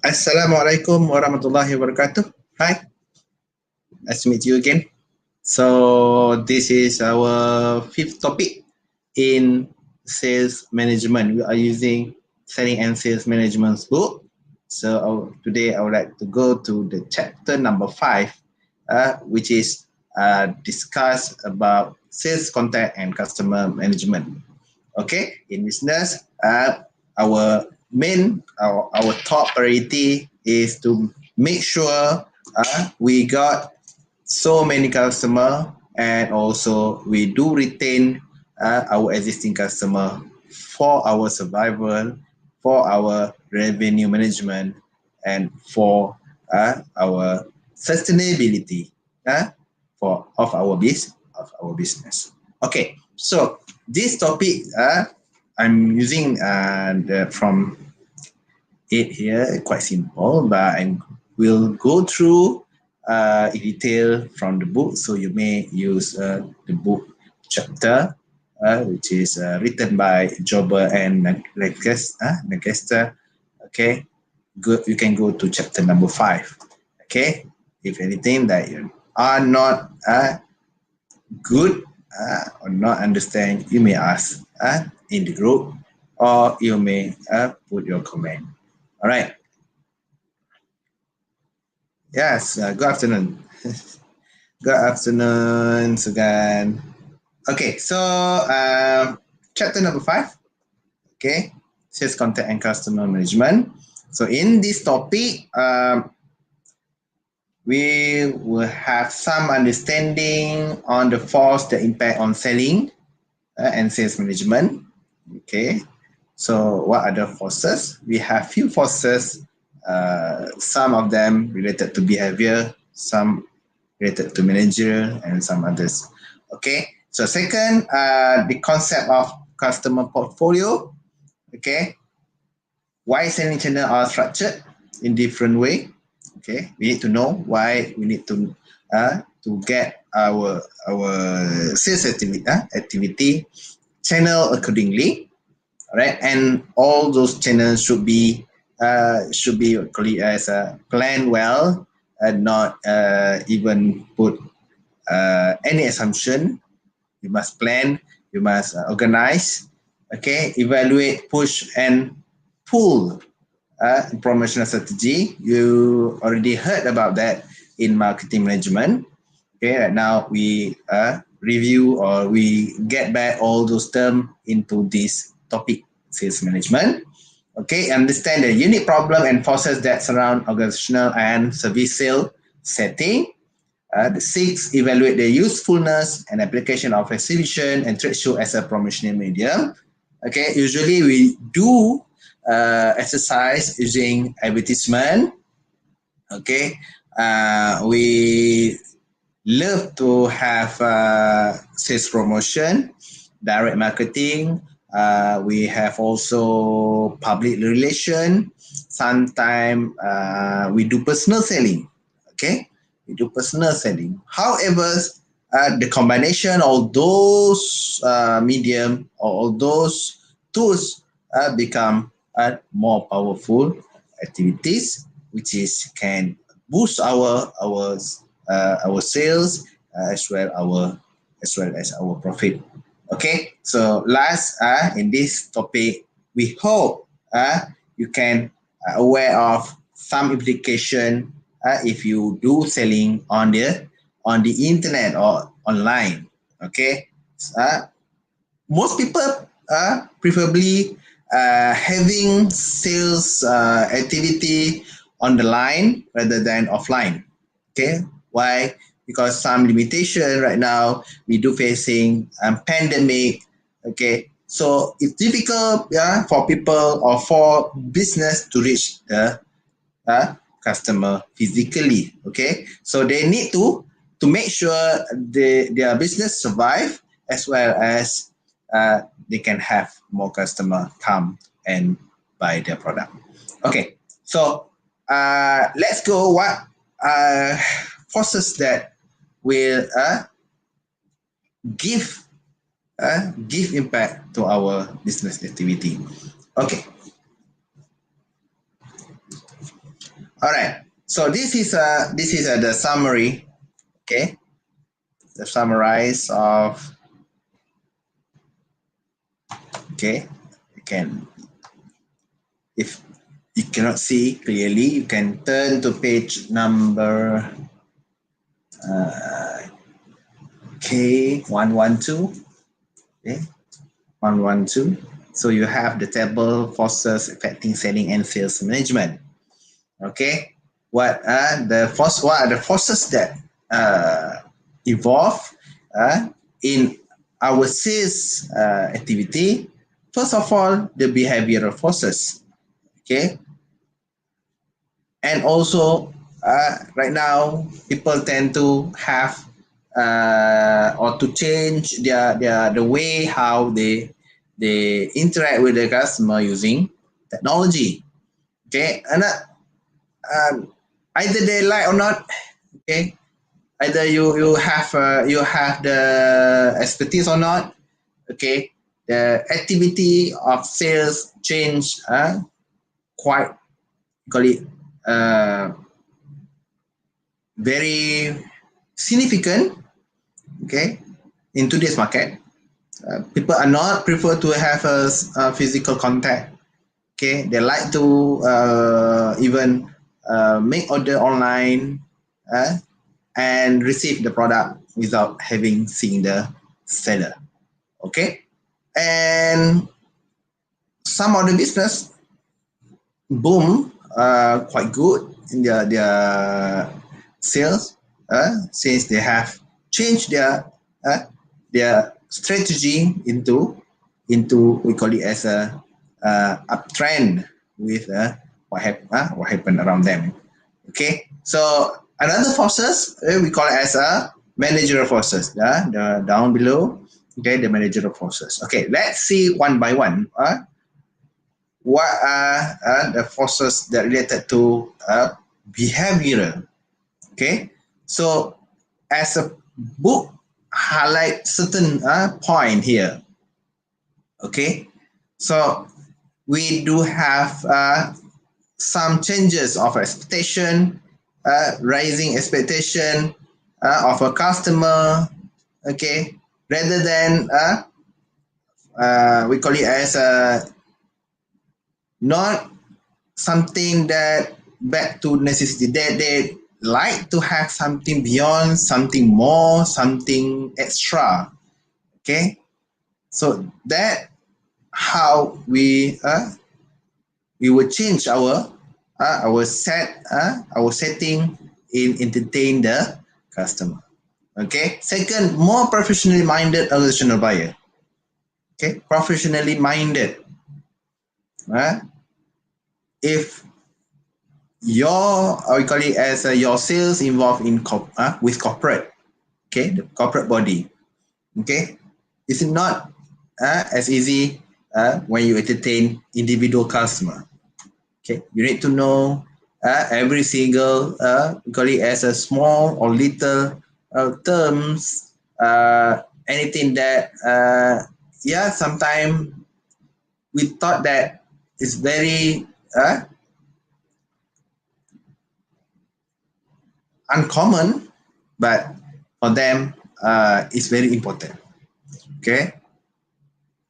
Assalamualaikum warahmatullahi wabarakatuh. Hi, nice to meet you again. So this is our fifth topic in sales management. We are using selling and sales management's book. So today I would like to go to the chapter number 5, which is discuss about sales contact and customer management. Okay, in business, our top priority is to make sure we got so many customer, and also we do retain our existing customer for our survival, for our revenue management, and for our sustainability of our business. Okay, so this topic I'm using from it here, quite simple, but I will go through in detail from the book. So you may use the book chapter, which is written by Jobber and Nagesta. Okay, good. You can go to chapter number 5. Okay, if anything that you are not good or not understand, you may ask in the group, or you may put your comment. All right. Yes, good afternoon. Good afternoon, Sugan. Okay, so chapter number 5, okay, sales contact and customer management. So in this topic, we will have some understanding on the force, the impact on selling and sales management. Okay, so what are the forces? We have few forces. Some of them related to behavior, some related to managerial, and some others. Okay, so second, the concept of customer portfolio. Okay, why selling channel are structured in different way. Okay, we need to know why we need to get our sales activity channel accordingly. All right, and all those channels should be called as planned well, and not even put any assumption. You must plan, you must organize, okay, evaluate, push, and pull promotional strategy. You already heard about that in marketing management. Okay, right now we review, or we get back all those terms into this topic, sales management. Okay, understand the unique problem and forces that surround organizational and service sale setting. The 6, evaluate the usefulness and application of exhibition and trade show as a promotional medium. Okay, usually we do exercise using advertisement. Okay, we love to have sales promotion, direct marketing. We have also public relation. Sometimes we do personal selling. Okay, we do personal selling. However, the combination of those medium, or all those tools become more powerful activities, which is can boost our sales, as well as our profit. Okay, so last in this topic, we hope you can aware of some implication if you do selling on the internet or online. Okay, most people preferably having sales activity on the line rather than offline. Okay, why? Because some limitation right now we do facing pandemic. Okay, so it's difficult for people or for business to reach the customer physically. Okay, so they need to make sure their business survive, as well as they can have more customer come and buy their product. Okay, so let's go what forces that will give impact to our business activity. Okay. All right. So this is the summary. Okay, the summarize of. Okay, you can, if you cannot see clearly, you can turn to page number K112. Okay, 112. So you have the table forces affecting selling and sales management. Okay, what are the forces that evolve in our sales activity? First of all, the behavioral forces. Okay, and also right now people tend to have or to change the way how they interact with the customer using technology. Okay, and either they like or not. Okay, either you have the expertise or not. Okay, the activity of sales change quite, call it, very significant. Okay, in today's market, people are not prefer to have a physical contact. Okay, they like to even make order online and receive the product without having seen the seller. Okay, and some of the business boom quite good in their sales since they have changed their strategy into we call it as a uptrend with what happened around them. Okay, so another forces we call it as a managerial forces. The down below. Okay, the managerial forces. Okay, let's see one by one. What are the forces that related to behavioral? Okay, so as a book highlight certain point here. Okay, so we do have some changes of expectation, rising expectation of a customer. Okay, rather than we call it as not something that back to necessity. They like to have something beyond, something more, something extra. Okay, so that how we will change our setting in entertain the customer. Okay, second, more professionally minded organizational buyer. Okay, professionally minded. If your, or we call it as your sales involved in with corporate, okay, the corporate body, okay, it's not as easy when you entertain individual customer. Okay, you need to know every single we call it as a small or little terms, anything that sometimes we thought that is very uncommon, but for them it's very important. Okay,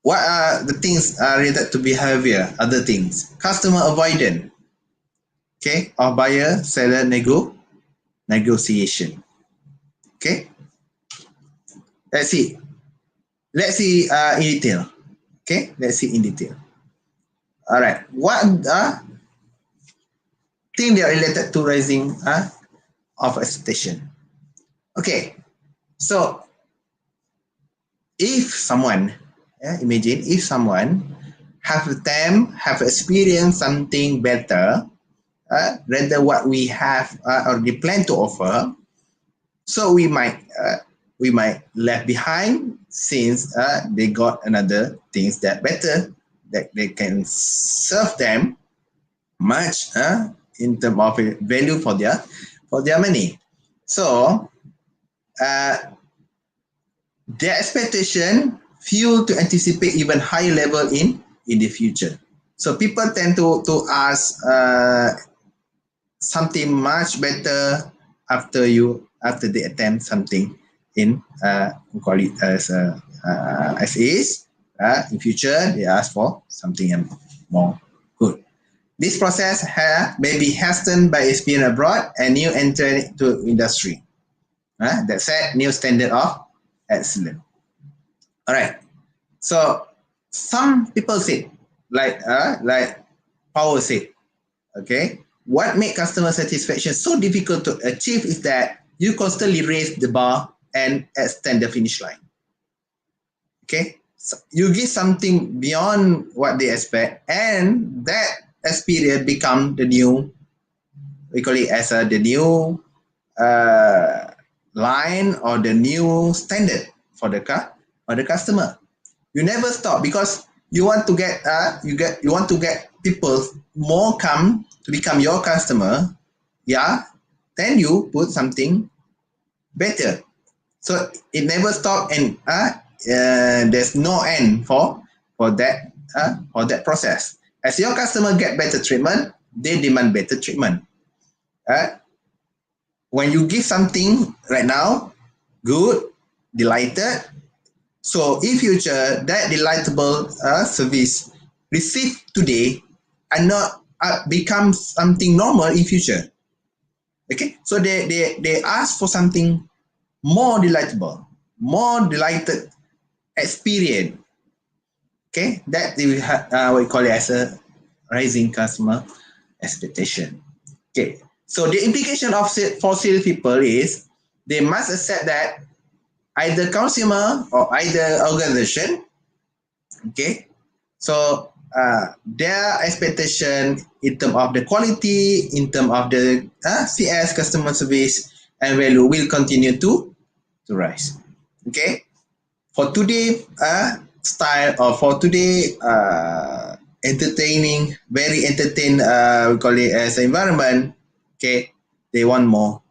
what are the things related to behavior? Other things, customer avoidance. Okay, or buyer seller negotiation. Okay, let's see in detail. Okay, let's see in detail. All right, what things that are related to rising of expectation? Okay, so if someone, imagine if someone have experienced something better rather what we have or they plan to offer, so we might left behind since they got another things that better that they can serve them much in terms of value for their money. So their expectation fuel to anticipate even higher level in the future. So people tend to ask something much better after they attempt something in we call it as is. In future, they ask for something more good. This process may be hastened by experience abroad and new entry to industry. That set new standard of excellence. All right. So some people say, like Power said, okay, what makes customer satisfaction so difficult to achieve is that you constantly raise the bar and extend the finish line. Okay, so you give something beyond what they expect, and that experience become the new, we call it as the new line or the new standard for the customer. You never stop because you want to get people more come to become your customer. Yeah, then you put something better. So it never stop, and there's no end for that process. As your customer get better treatment, they demand better treatment. When you give something right now, good, delighted. So in future, that delightable service received today and not become something normal in future. Okay, so they ask for something more delightable, more delighted experience. Okay, that we what we call it as a rising customer expectation. Okay, so the implication of for sales people is they must accept that either consumer or either organization, okay, so their expectation in terms of the quality, in terms of the CS customer service and value will continue to rise. Okay, for today style or for today entertaining, very entertain, we call it as environment. Okay, they want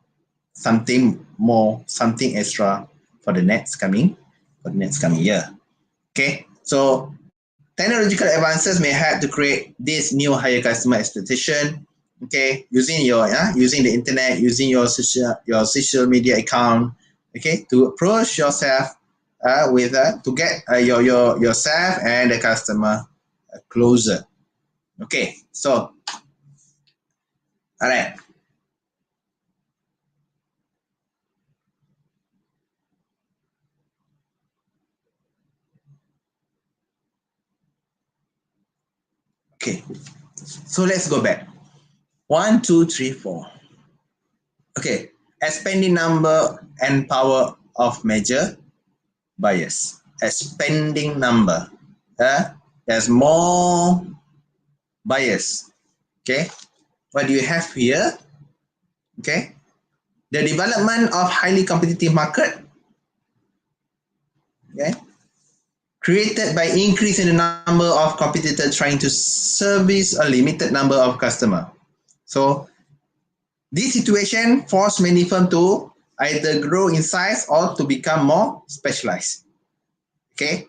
something extra for the next coming year. Okay, so technological advances may help to create this new higher customer expectation. Okay, using the internet, using your social media account, okay, to approach yourself with to get yourself and the customer closer. Okay, so all right. Okay, so let's go back. 1, 2, 3, 4. Okay, expanding number and power of major buyers. Expanding number. There's more buyers. Okay, what do you have here? Okay, the development of highly competitive market. Okay, created by increasing the number of competitors trying to service a limited number of customers. So this situation forced many firms to either grow in size or to become more specialized. Okay,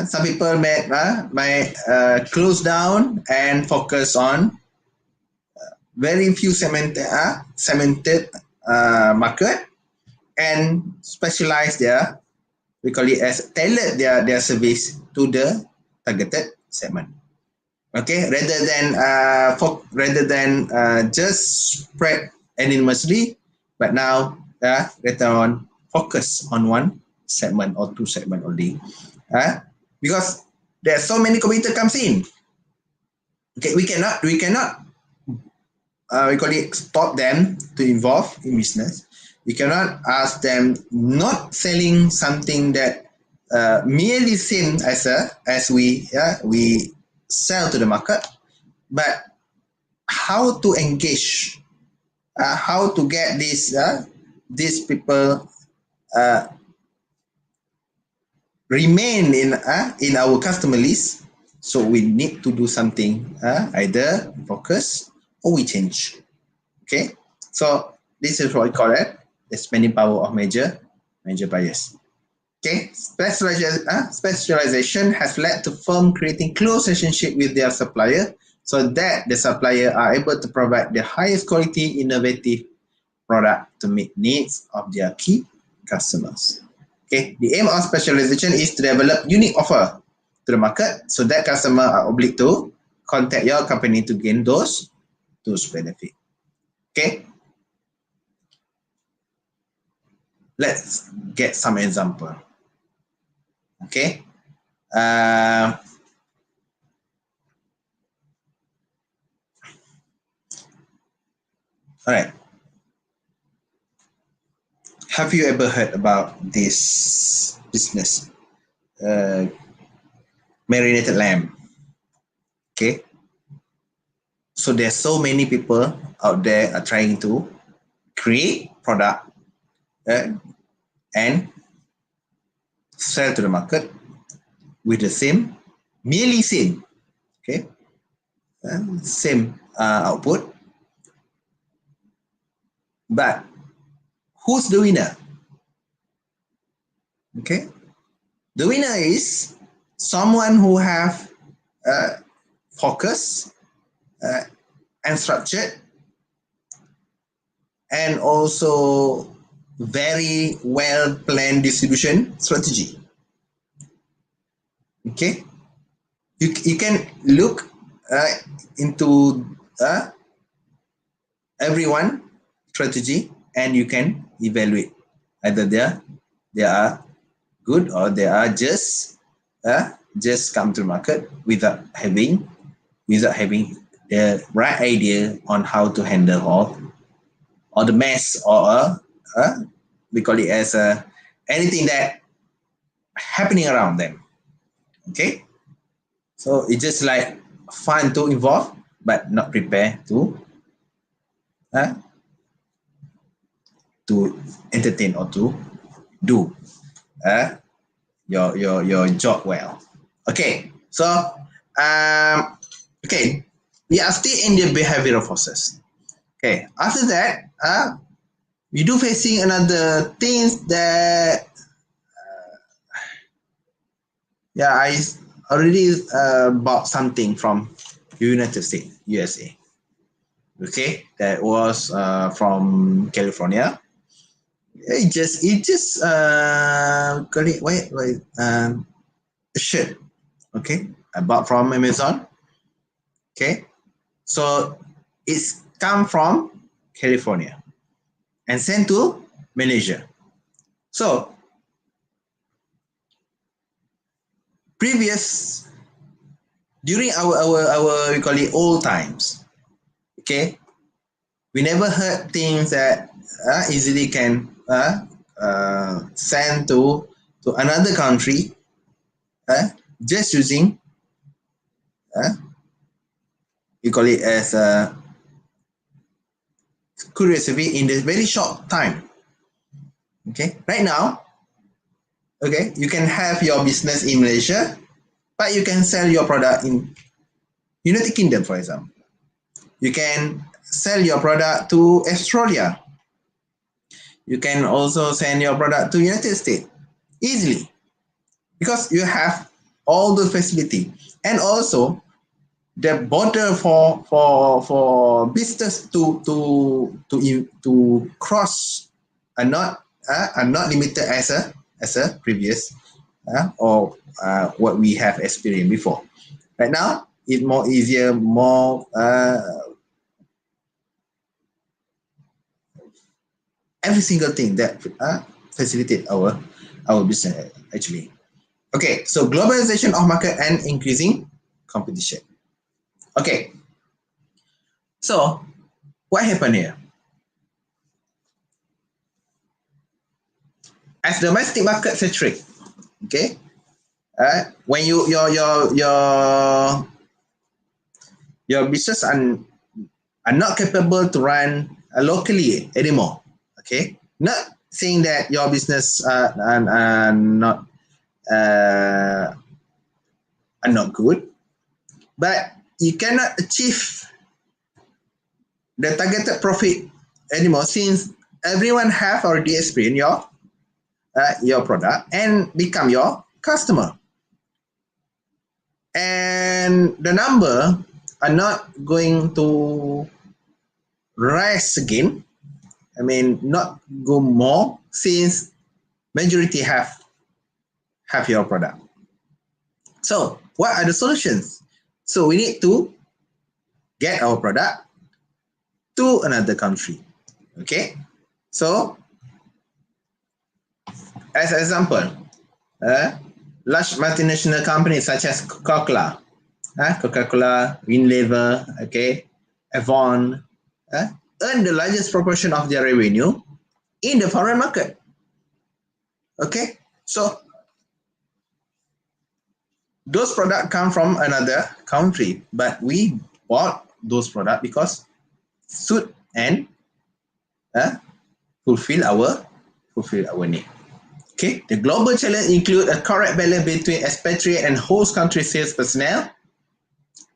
some people might close down and focus on very few segmented market and specialize their, we call it as tailor their service to the targeted segment. Okay, rather than just spread anonymously, but now later on focus on one segment or two segment only, because there are so many competitors comes in. Okay, we cannot we call it stop them to involve in business. We cannot ask them not selling something that merely seen as we sell to the market, but how to engage, how to get these people remain in our customer list. So we need to do something, either focus or we change. Okay, so this is what we call it the spending power of major buyers. Okay, specialization has led to firms creating close relationship with their supplier so that the supplier are able to provide the highest quality, innovative product to meet needs of their key customers. Okay, the aim of specialization is to develop unique offer to the market so that customer are obliged to contact your company to gain those benefits. Okay, let's get some example. Okay, all right. Have you ever heard about this business, marinated lamb? Okay, so there's so many people out there are trying to create product and sell to the market with the same, merely same, okay, same output, but who's the winner? Okay, the winner is someone who have focus and structured and also very well planned distribution strategy. Okay, you can look into everyone strategy and you can evaluate either they are good or they are just come to market without having the right idea on how to handle all the mess or we call it as anything that happening around them. Okay, so it's just like fun to involve but not prepared to entertain or to do your job well. Okay, so okay, we are still in the behavioral forces. Okay, after that, we do facing another things that I already bought something from United States, USA. Okay, that was from California. It just call it wait a shirt. Okay, I bought from Amazon. Okay, so it's come from California and sent to Malaysia. So previous during our we call it old times. Okay, we never heard things that easily can send to another country just using we call it as a courier service in this very short time. Okay, right now, okay, you can have your business in Malaysia, but you can sell your product in United Kingdom, for example. You can sell your product to Australia. You can also send your product to United States easily because you have all the facility, and also the border for business to cross are not limited as a previous or what we have experienced before. Right now, it's more easier, more every single thing that facilitate our business actually. Okay, so globalization of market and increasing competition. Okay, so what happened here? As domestic market saturate, okay, when your business are not capable to run locally anymore. Okay, not saying that your business are not good, but you cannot achieve the targeted profit anymore since everyone have already experienced your product and become your customer. And the number are not going to rise again. I mean, not go more since majority have your product. So what are the solutions? So we need to get our product to another country. Okay. So as an example, large multinational companies such as Coca-Cola, Unilever, okay, Avon, earn the largest proportion of their revenue in the foreign market. Okay, so those products come from another country, but we bought those products because suit and fulfill our need. Okay, the global challenge include a correct balance between expatriate and host country sales personnel,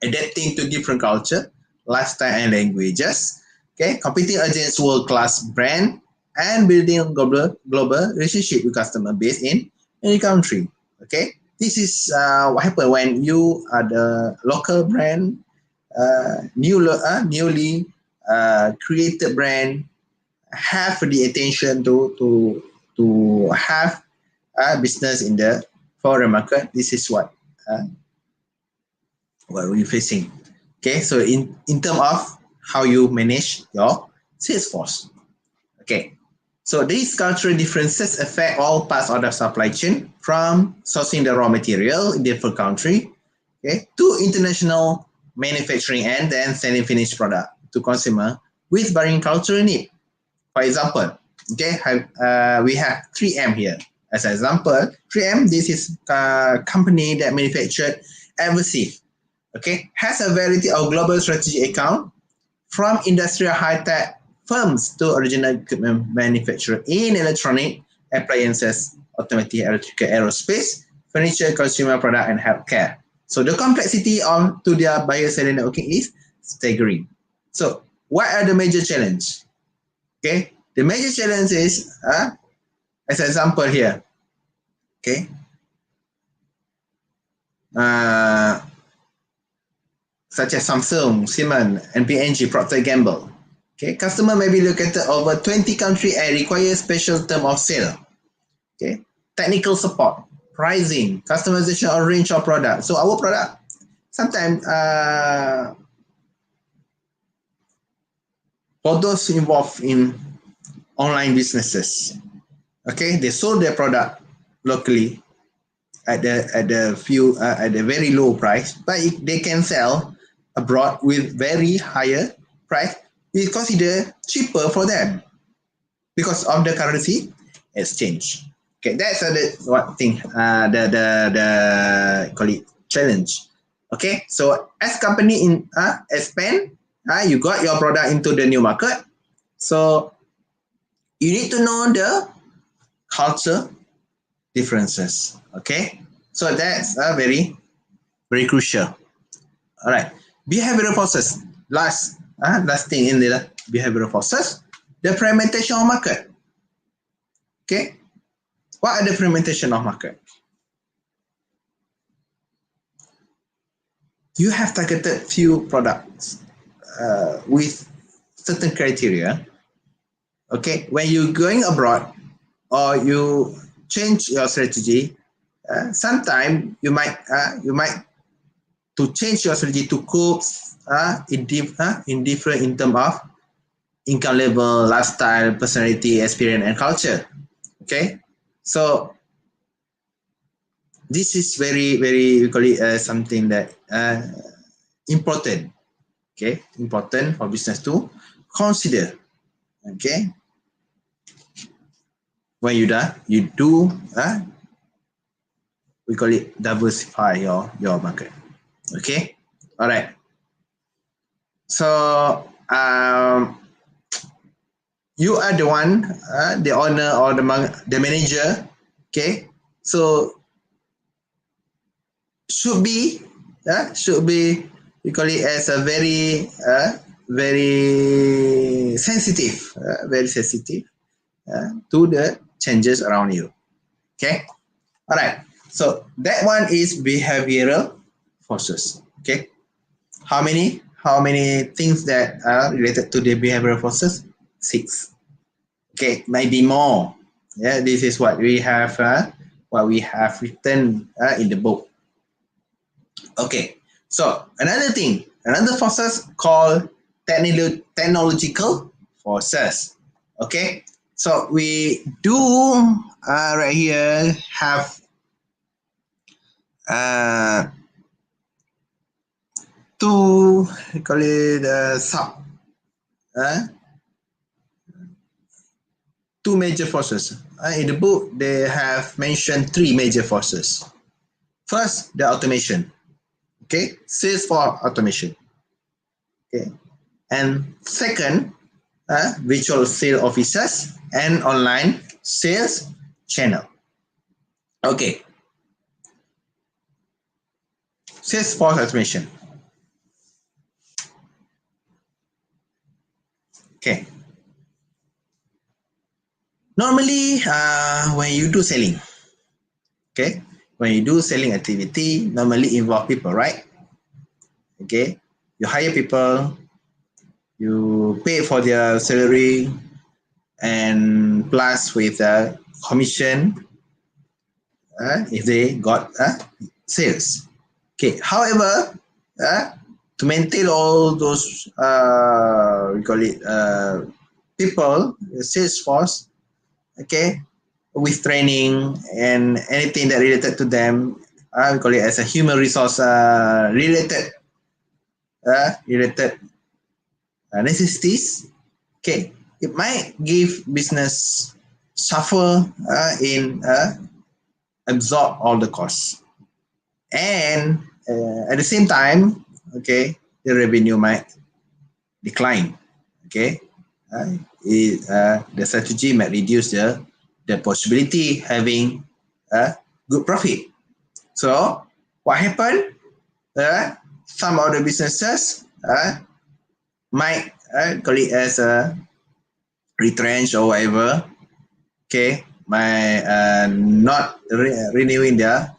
adapting to different culture, lifestyle and languages, okay, competing against world-class brand, and building global relationship with customer base in any country. Okay, this is what happen when you are the local brand, newly created brand, have the attention to have a business in the foreign market. This is what we're facing. Okay, so in terms of how you manage your sales force. Okay, so these cultural differences affect all parts of the supply chain, from sourcing the raw material in different country, okay, to international manufacturing and then selling finished product to consumer with varying cultural need. For example, okay, we have 3M here. As an example, 3M, this is a company that manufactured adhesive, okay, has a variety of global strategic account, from industrial high-tech firms to original equipment manufacturer in electronic appliances, automotive, electrical, aerospace, furniture, consumer product, and healthcare. So the complexity of to their buyer selling networking is staggering. So what are the major challenges? Okay, the major challenge is, as an example here, okay, such as Samsung, Siemens, and P&G, Procter & Gamble. Okay, customer may be located over 20 countries and require special term of sale. Okay, technical support, pricing, customization or range of product. So our product, sometimes for those involved in online businesses, okay, they sold their product locally at the very low price, but they can sell abroad with very higher price. It's considered cheaper for them because of the currency exchange. Okay, that's what thing the call it challenge. Okay, so as company in expand, you got your product into the new market, so you need to know the culture differences. Okay, so that's very crucial. All right, behavioral forces. Last thing in the behavioral forces, the fragmentation of market. Okay, what are the fragmentation of market? You have targeted few products with certain criteria. Okay, when you're going abroad or you change your strategy, sometimes you might to change your strategy to cope in different in terms of income level, lifestyle, personality, experience, and culture. Okay, so this is very we call it something that important. Okay, important for business to consider. Okay, when you do we call it diversify your market. Okay, all right. So you are the one, the owner or the manager. Okay, so should be we call it as a very sensitive, to the changes around you. Okay, all right. So that one is behavioral forces. Okay, How many? How many things that are related to the behavioral forces? 6. Okay, maybe more. Yeah, this is what we have written in the book. Okay, so another forces called technological forces. Okay, so we do right here have uh, two, we call it uh, two major forces. In the book, they have mentioned 3 major forces. First, the automation. Okay, sales for automation. Okay, and second, virtual sale offices and online sales channel. Okay, sales force automation. Okay, normally when you do selling, okay, when you do selling activity, normally involve people, right? Okay, you hire people, you pay for their salary, and plus with a commission if they got sales. Okay, however, to maintain all those we call it people, sales force, okay, with training and anything that related to them, we call it as a human resource related necessities. Okay, it might give business suffer in absorb all the costs, and at the same time, okay, the revenue might decline. Okay, the strategy might reduce the possibility having a good profit. So what happened? Some of the businesses might call it as a retrench or whatever. Okay, by not renewing their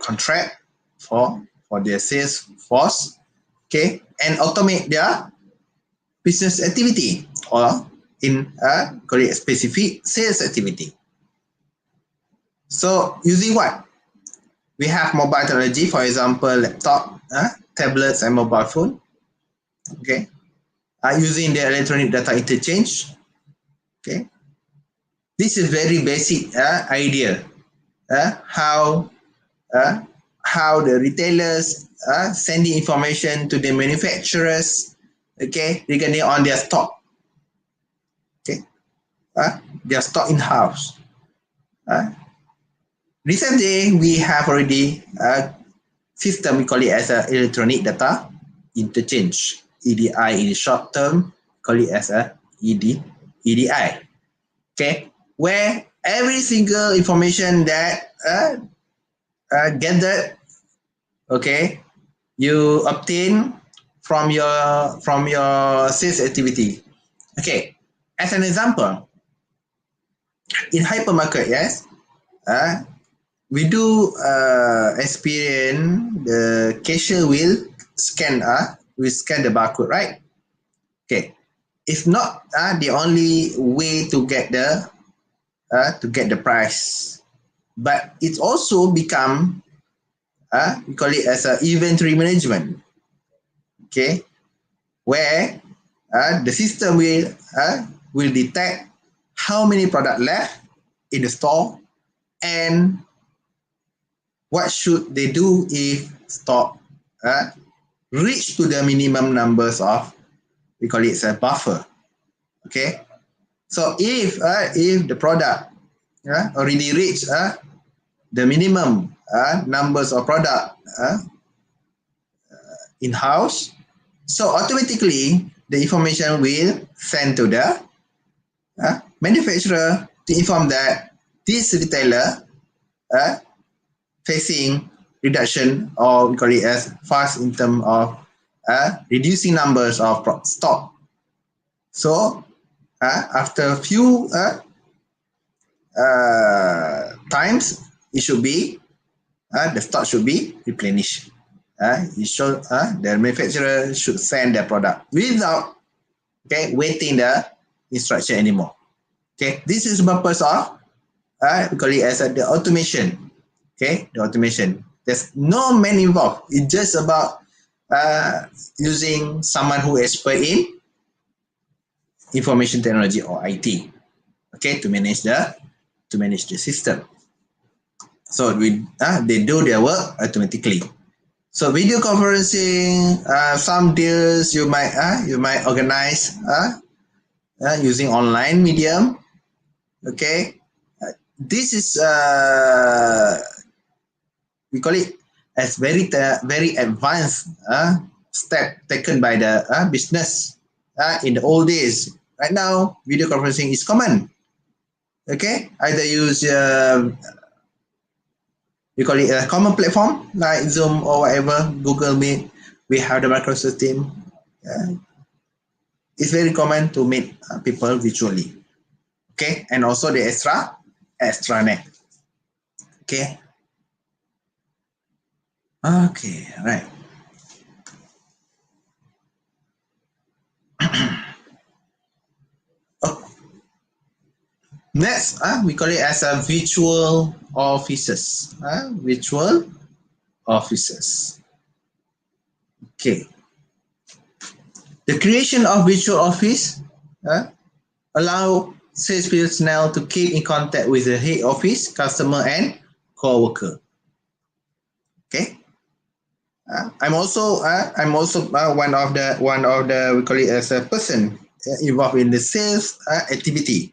contract for their sales force. Okay, and automate their business activity or in call it a specific sales activity. So using what? We have mobile technology, for example, laptop, tablets, and mobile phone. Okay, using the electronic data interchange. Okay, this is very basic idea how uh, how the retailers sending information to the manufacturers, okay, regarding on their stock, okay, their stock in house. Recently, we have already a system we call it as a electronic data interchange, EDI in the short term, call it as a EDI. Okay, where every single information that gathered, okay, you obtain from your sales activity. Okay, as an example, in hypermarket, yes, uh, we do experience the cashier will scan the barcode, right? Okay, it's not the only way to get the price, but it's also become we call it as a inventory management. Okay, where the system will detect how many product left in the store and what should they do if stock reach to the minimum numbers of, we call it a buffer. Okay, so if the product already reached the minimum numbers of product in house, so automatically the information will send to the manufacturer to inform that this retailer facing reduction, or we call it as fast in terms of reducing numbers of stock. So after a few times, it should be the stock should be replenished. The manufacturer should send their product without waiting the instruction anymore. Okay, this is the purpose of we call it as the automation. Okay, the automation. There's no man involved. It's just about using someone who is expert in information technology or IT. Okay, to manage the system. So they do their work automatically. So video conferencing, some deals you might organize using online medium. Okay, this is we call it as very advanced step taken by the business in the old days. Right now, video conferencing is common. Okay, either use we call it a common platform like Zoom or whatever, Google Meet. We have the Microsoft Team. It's very common to meet people virtually. Okay, and also the extranet. Okay. Okay, right. Oh. Next, we call it as a virtual offices. Virtual offices. Okay. The creation of virtual office allow sales personnel to keep in contact with the head office, customer, and co-worker. Okay. I'm also one of the we call it as a person involved in the sales activity.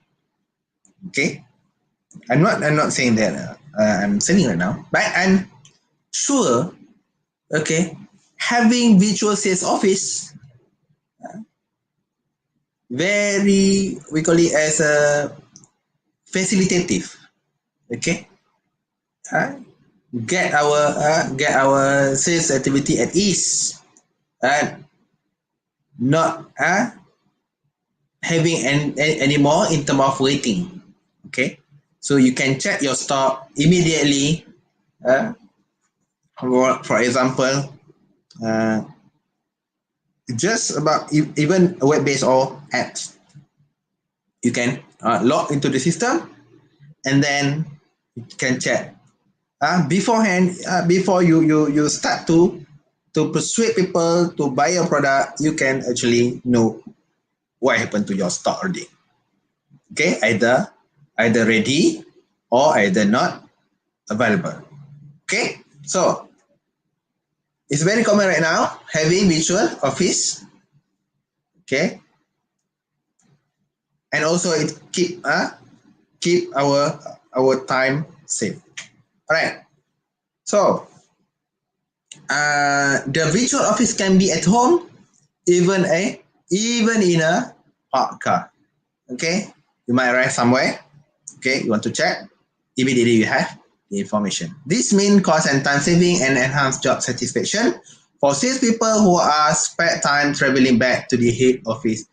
Okay, I'm not saying that I'm selling right now, but I'm sure. Okay, having virtual sales office very we call it as a facilitative. Okay, get our sales activity at ease and not having any more in terms of waiting. Okay, so you can check your stock immediately. For example, just about even web-based or apps, you can log into the system and then you can check beforehand before you start to persuade people to buy your product. You can actually know what happened to your stock already. Okay, either ready or either not available. Okay, so it's very common right now having virtual office. Okay, and also it keep our time safe. All right, so the virtual office can be at home, even in a parked car. Okay, you might arrive somewhere. Okay, you want to check, immediately you have the information. This means cost and time saving and enhanced job satisfaction for salespeople who are spare time traveling back to the head office,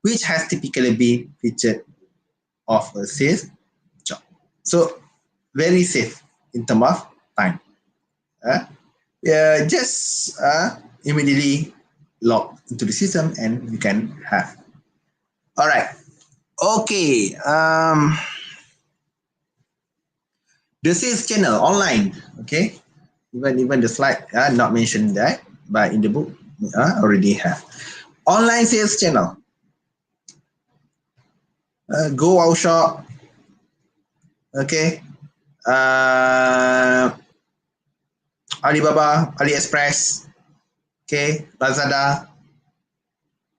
which has typically been featured of a sales job. So very safe in terms of time. Just immediately log into the system and you can have. All right. Okay. The sales channel online. Okay. Even the slide not mentioned that, but in the book already have. Online sales channel. Go Out Shop. Okay. Alibaba, AliExpress. Okay. Lazada.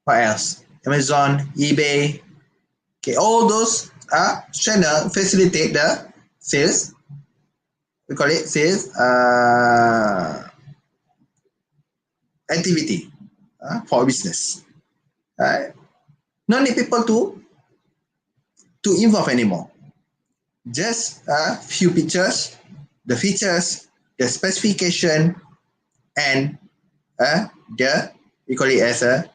What else? Amazon, eBay. Okay. All those channel facilitate the sales. We call it sales activity for business. No need people to involve anymore. Just a few pictures, the features, the specification, and we call it as a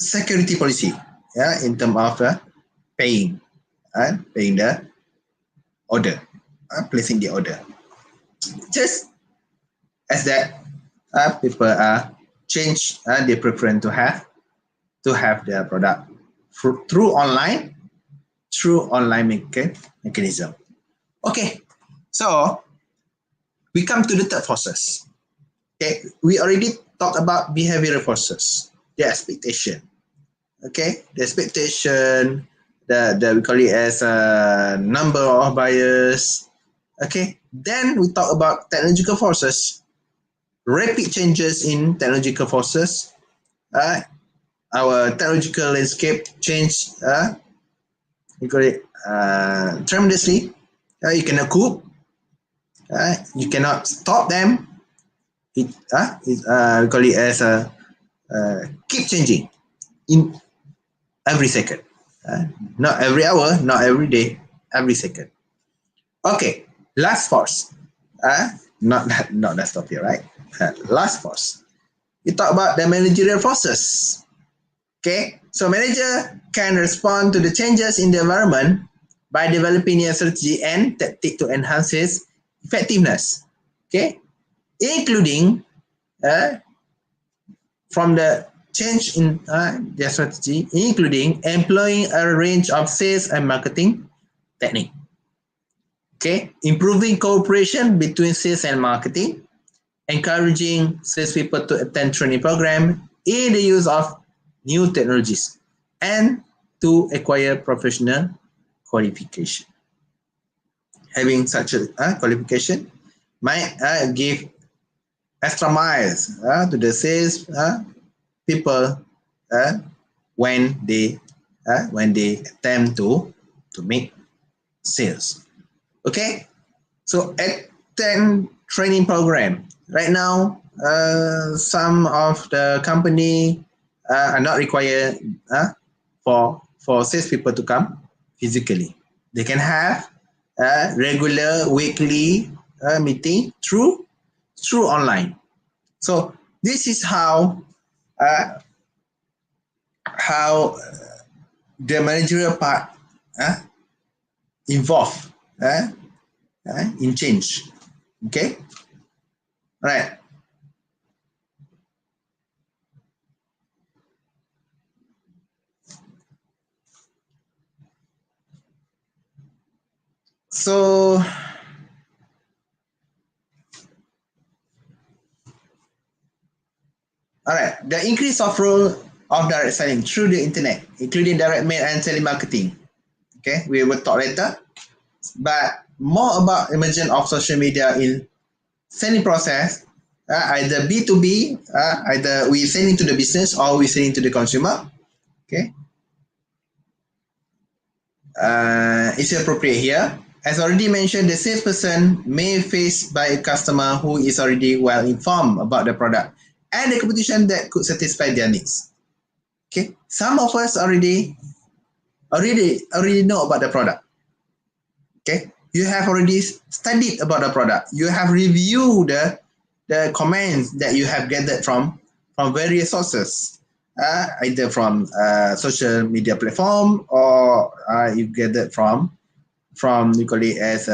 security policy. In terms of paying the order, placing the order. Just as that people change their preference to have their product through online mechanism. Okay, so we come to the third forces. Okay, we already talked about behavioral forces, the expectation. Okay, the expectation, the we call it as a number of buyers. Okay, then we talk about technological forces, rapid changes in technological forces. Our technological landscape changed, we call it tremendously. You cannot cope, you cannot stop them. We call it as keep changing in every second. Not every hour, not every day, every second. Okay, last force. Not that stop here, right? Last force. You talk about the managerial forces. Okay, so manager can respond to the changes in the environment by developing a strategy and tactic to enhance its effectiveness. Okay, including from the change in their strategy, including employing a range of sales and marketing technique. Okay, improving cooperation between sales and marketing, encouraging salespeople to attend training program in the use of new technologies, and to acquire professional qualification. Having such a qualification might give extra miles to the sales people when they attempt to make sales. Okay, so attend training program. Right now, some of the company are not required for salespeople to come physically. They can have regular weekly meeting through online. So this is how the managerial part involved in change. Okay, all right. So all right, the increase of role of direct selling through the internet, including direct mail and telemarketing. Okay, we will talk later. But more about emergence of social media in selling process, either B2B, either we selling to the business or we selling to the consumer. Okay, it's appropriate here. As already mentioned, the salesperson may face by a customer who is already well informed about the product and the competition that could satisfy their needs. Okay, some of us already know about the product. Okay, you have already studied about the product. You have reviewed the comments that you have gathered from various sources, either from social media platform or you gathered from we call it as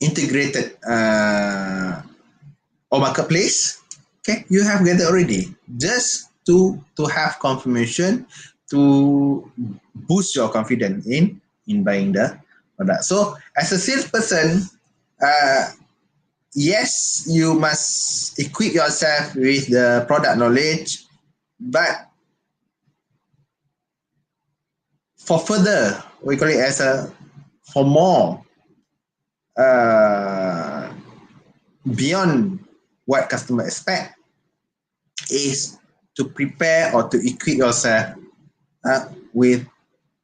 integrated or marketplace. Okay, you have gathered already just to have confirmation to boost your confidence in buying the product. So as a salesperson, yes, you must equip yourself with the product knowledge, but for further, we call it as for more beyond what customer expect is to prepare or to equip yourself with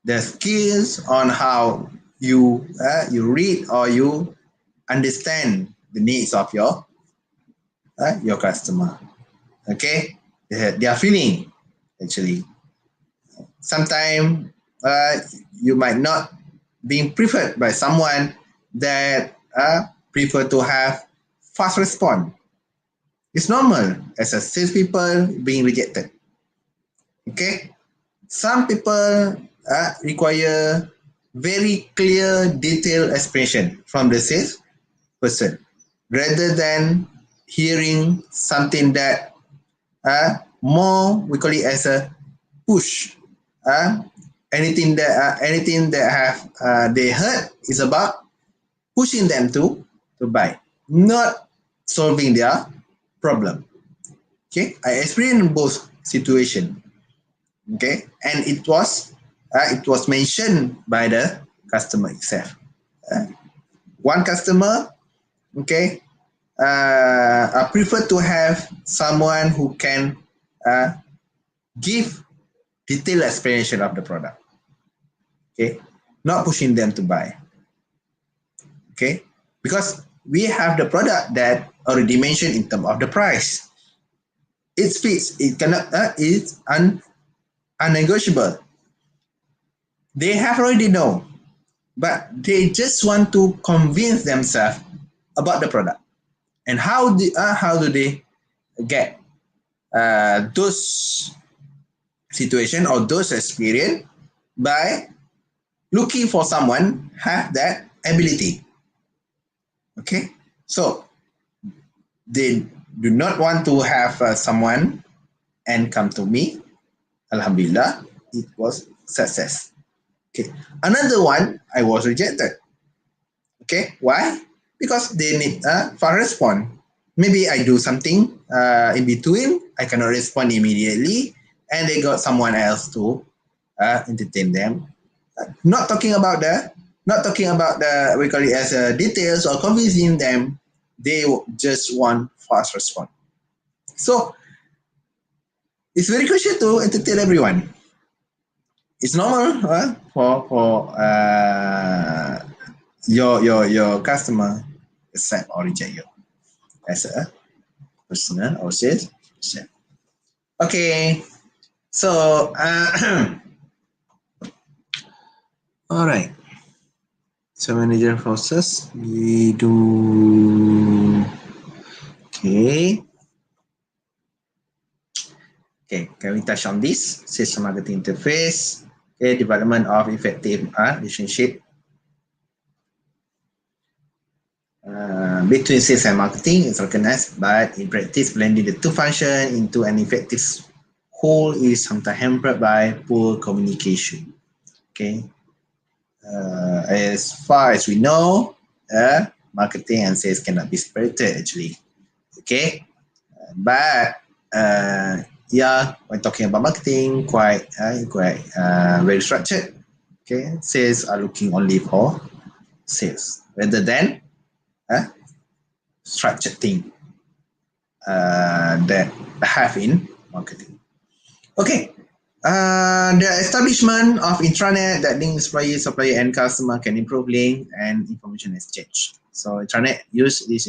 the skills on how you read or you understand the needs of your customer. Okay, their feeling actually. Sometimes you might not be preferred by someone that prefer to have fast response. It's normal as a salespeople being rejected. Okay, some people require very clear, detailed explanation from the sales person. rather than hearing something that more, we call it as a push. Uh, anything that have they heard is about pushing them to buy, not solving their problem. Okay, I experienced both situation. Okay, and it was mentioned by the customer itself. One customer, okay, I prefer to have someone who can uh, give detailed explanation of the product. Okay, not pushing them to buy. Okay, because we have the product that already mentioned in terms of the price. It's fixed. It cannot. It's unnegotiable. They have already know, but they just want to convince themselves about the product and how do they get those situation or those experience by looking for someone have that ability. Okay, so they do not want to have someone and come to me. Alhamdulillah, it was success. Okay, another one I was rejected. Okay, why? Because they need a fast response. Maybe I do something in between, I cannot respond immediately, and they got someone else to entertain them. Not talking about the we call it as details or convincing them. They just want fast response. So it's very crucial to entertain everyone. It's normal for your customer accept or reject you as a personal or sales person. Okay, so all right. So managerial forces we do. Okay. Okay, can we touch on this? Sales and marketing interface. Okay, development of effective relationship between sales and marketing is recognized, but in practice, blending the two functions into an effective whole is sometimes hampered by poor communication. Okay, as far as we know, marketing and sales cannot be separated actually. Okay, but yeah, when talking about marketing, quite very structured. Okay, sales are looking only for sales rather than structured thing that have in marketing. Okay, the establishment of intranet that links employee, supplier, and customer can improve link and information exchange. So intranet use this.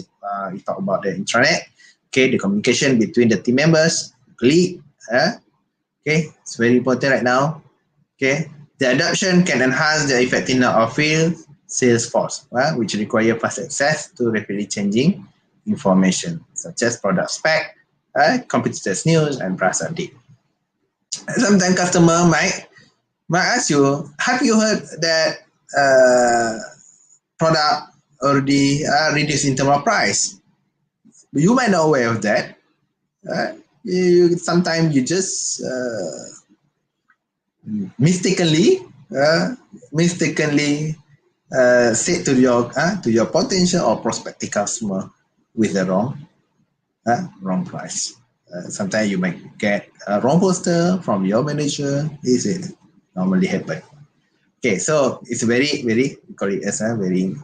We talk about the intranet. Okay, the communication between the team members, colleague. Okay, it's very important right now. Okay, the adoption can enhance the effectiveness of field sales force, which require fast access to rapidly changing information such as product spec, competitors news, and price update. Sometimes customer might ask you, have you heard that product already reduced in terms of price? You might not aware of that. Sometimes you just mistakenly say to your potential or prospective customer with the wrong price. Sometimes you might get a wrong poster from your manager. Is it normally happen? Okay, so it's very we call it as a very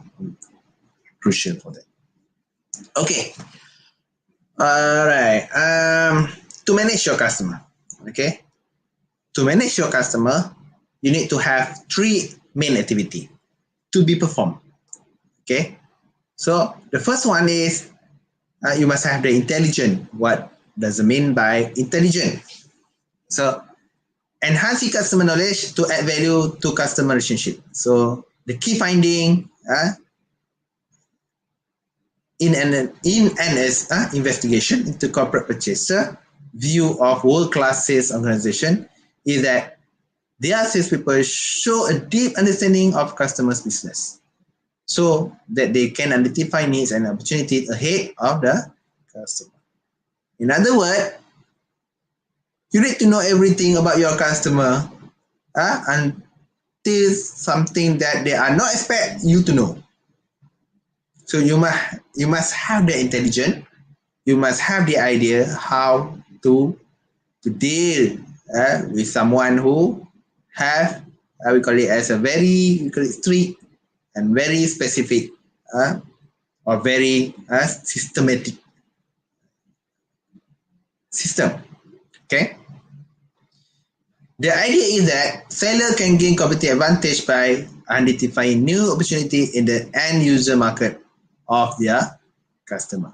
crucial for that. Okay, all right. To manage your customer, okay. To manage your customer, you need to have three main activity to be performed. Okay, so the first one is you must have the intelligent. What does it mean by intelligent? So enhancing customer knowledge to add value to customer relationship. So the key finding in an investigation into corporate purchaser view of world-class sales organization is that their salespeople show a deep understanding of customers' business. so that they can identify needs and opportunities ahead of the customer. In other words, you need to know everything about your customer until something that they are not expect you to know. So you must have the intelligence, you must have the idea how to deal with someone who have we call it as a very strict and very specific or very systematic system. Okay. The idea is that seller can gain competitive advantage by identifying new opportunity in the end user market of their customer.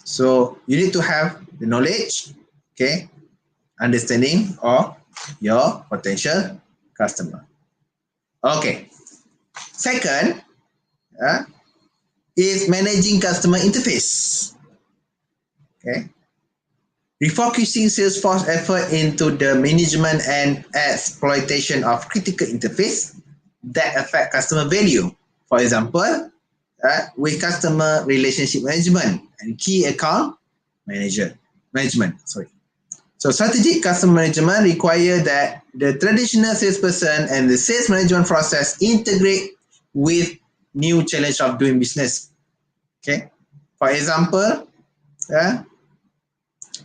So you need to have the knowledge, okay, understanding of your potential customer. Okay. Second is managing customer interface. Okay. Refocusing sales force effort into the management and exploitation of critical interface that affect customer value. For example, with customer relationship management and key account management. So strategic customer management require that the traditional salesperson and the sales management process integrate with new challenge of doing business. Okay. For example,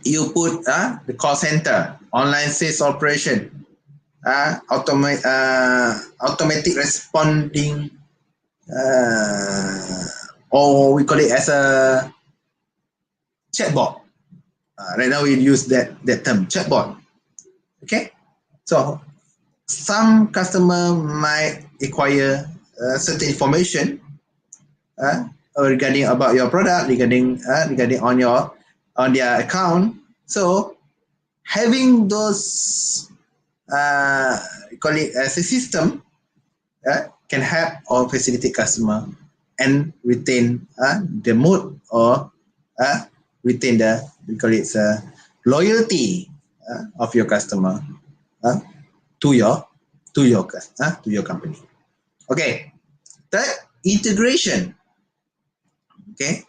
you put the call center, online sales operation, automatic responding, or we call it as a chatbot. Right now we use that term, chatbot. Okay, so some customer might require certain information regarding about your product, regarding on their account. So having those call it as a system can help or facilitate customer and retain the mood or retain the, we call it loyalty of your customer to your company. Okay. Third, integration. Okay.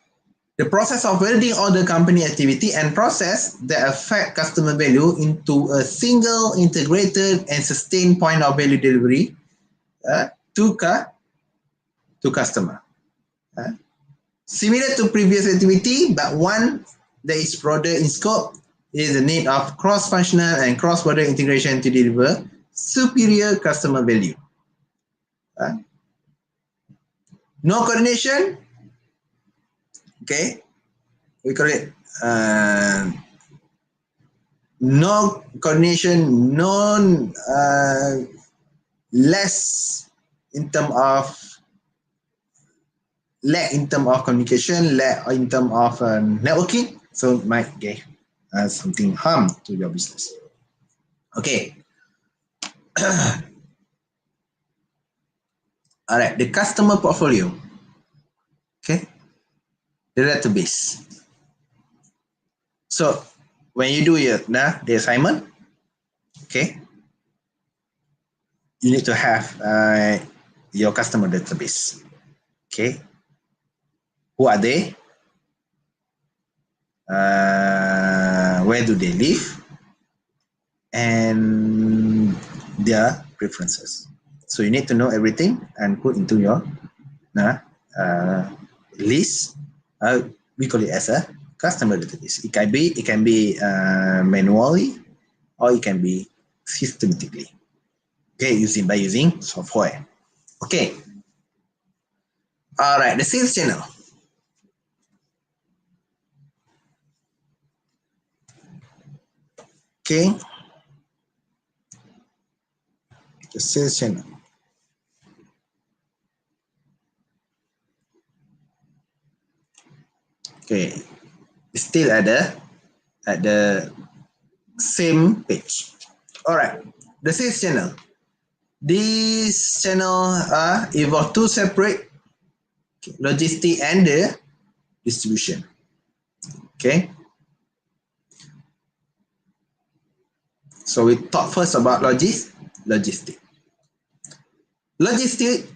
The process of welding all the company activity and process that affect customer value into a single integrated and sustained point of value delivery to customer. Similar to previous activity, but one that is broader in scope is the need of cross-functional and cross-border integration to deliver superior customer value. No coordination. Okay, we call it no coordination, less in terms of lack in terms of communication, lack in terms of networking, so it might give something harm to your business. Okay. All right, the customer portfolio. Okay, the database. So when you do the assignment, okay, you need to have your customer database. Okay, who are they? Where do they live? And their preferences. So you need to know everything and put into your list. We call it as a customer database. It can be manually, or it can be systematically. Okay, by using software. Okay. All right, the sales channel. Okay. The sales channel. Okay, still at the same page. All right, the sales channel. This channel involve two separate logistic and the distribution. Okay. So we talk first about logistic. Logistic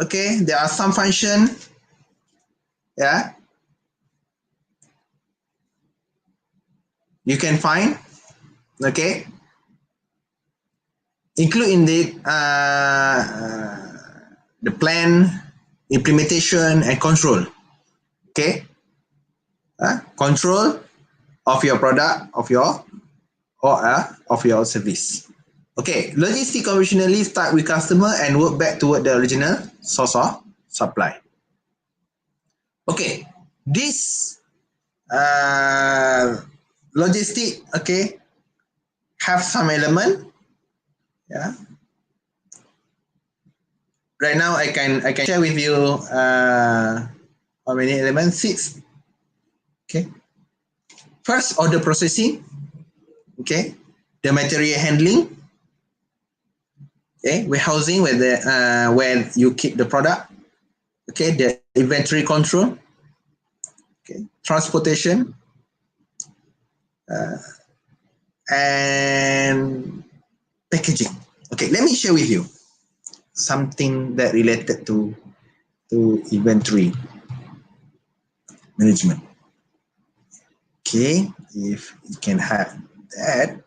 Okay, there are some function, yeah, you can find, okay, include in the plan, implementation, and control. Okay, control of your product, of your service. Okay, logistic conventionally start with customer and work back toward the original source of supply. Okay, this logistic, okay, have some element. Yeah. Right now, I can share with you how many elements? 6. Okay. First, order processing. Okay. The material handling. Okay. Warehousing, where you keep the product. Okay. The inventory control. Okay. Transportation. And packaging. Okay. Let me share with you something that related to inventory management. Okay. If you can have that.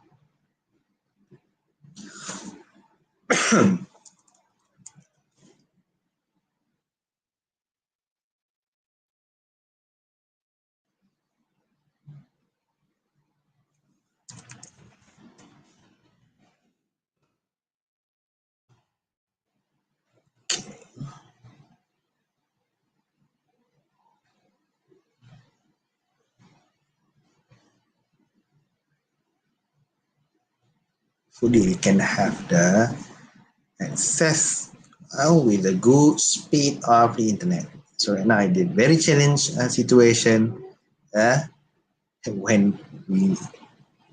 Fully we can have the access with the good speed of the internet. So right now I did very challenged situation when we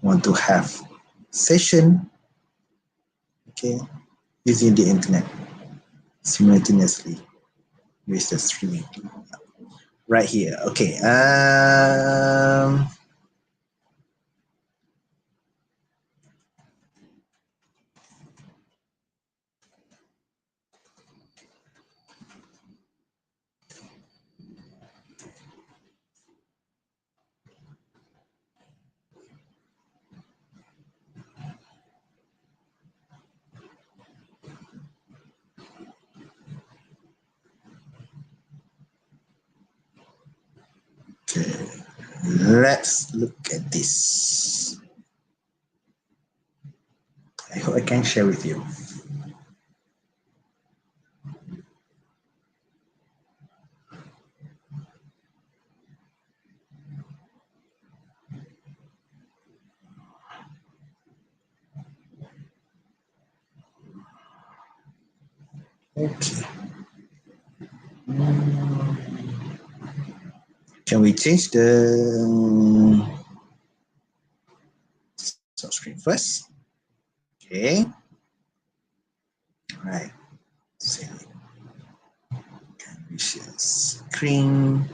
want to have session, okay, using the internet simultaneously with the streaming right here. Okay. Okay, let's look at this. I hope I can share with you. Okay. Can we change the screen first? Okay. All right. Save it. Can we share screen?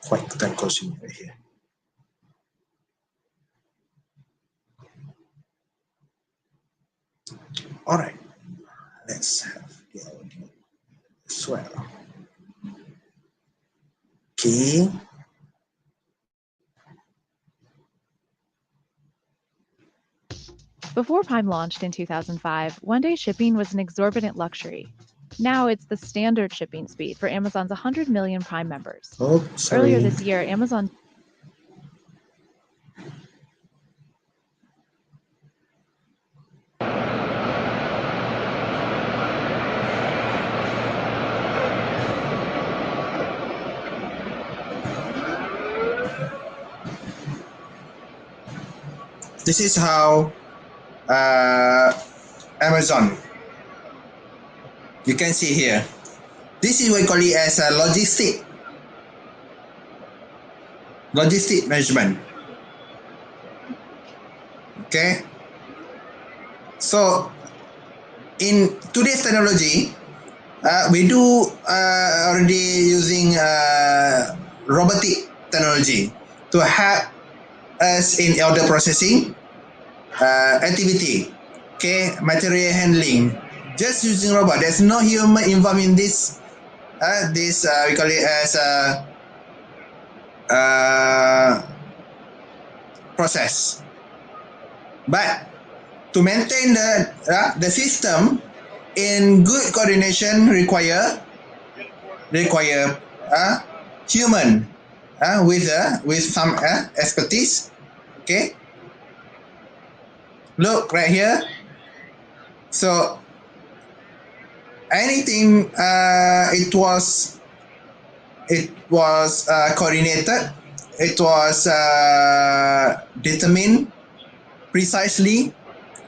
Quite time consuming right here. All right. Let's have the audio as well. Okay. Before Prime launched in 2005, one-day shipping was an exorbitant luxury. Now it's the standard shipping speed for Amazon's 100 million Prime members. Oh, sorry. Earlier this year, Amazon... This is how Amazon. You can see here. This is what we call it as a logistic management. Okay. So in today's technology, we do already using robotic technology to help us in order processing, activity. Okay, material handling, just using robot. There's no human involved in this. We call it as a process. But to maintain the system in good coordination require human with some expertise. Okay, look right here. So anything it was coordinated, it was determined precisely,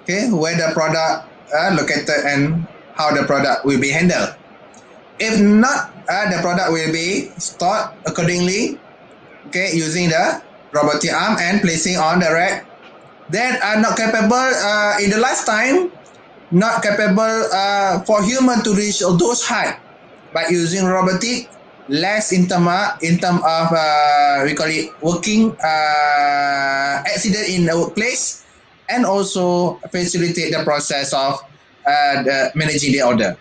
okay, where the product located and how the product will be handled. If not, the product will be stored accordingly, okay, using the robotic arm and placing on the rack. Then are not capable in the lifetime, not capable for human to reach those height. By using robotic, less in term of we call it working accident in the workplace, and also facilitate the process of managing the order.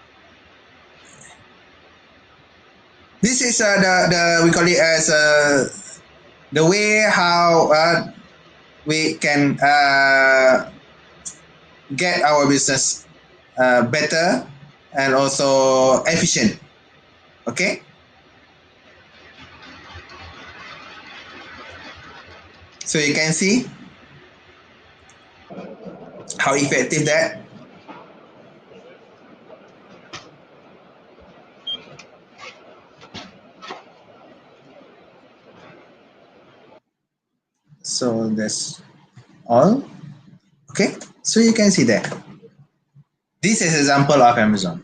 This is the we call it as the way how we can get our business better and also efficient. Okay. So you can see how effective that. So that's all. Okay. So you can see that. This is an example of Amazon.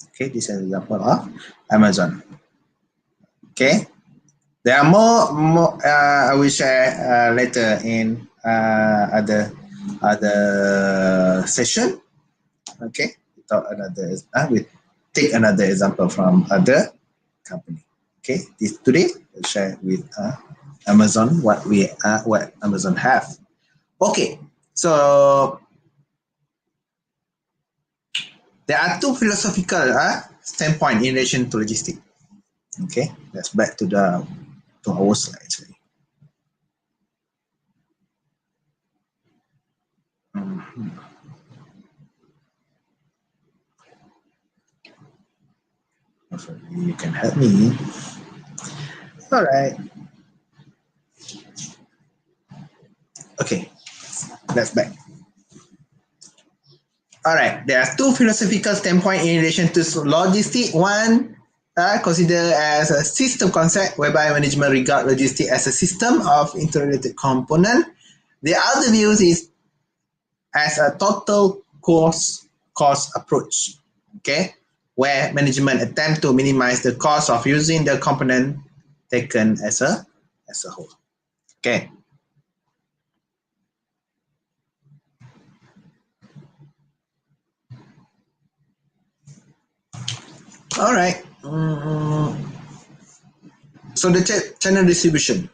Okay. This is an example of Amazon. Okay. There are more I will share later in other session. Okay, we take another example from other company. Okay, this today we'll share with Amazon what Amazon have. Okay, so there are two philosophical standpoint in relation to logistics. Okay, let's back to our slide actually. You can help me. All right. Okay, let's back. All right, there are two philosophical standpoints in relation to logistics. One, considered as a system concept whereby management regard logistics as a system of interrelated component. The other view is as a total cost approach, okay, where management attempt to minimize the cost of using the component taken as a whole. Okay. All right. So the channel distribution.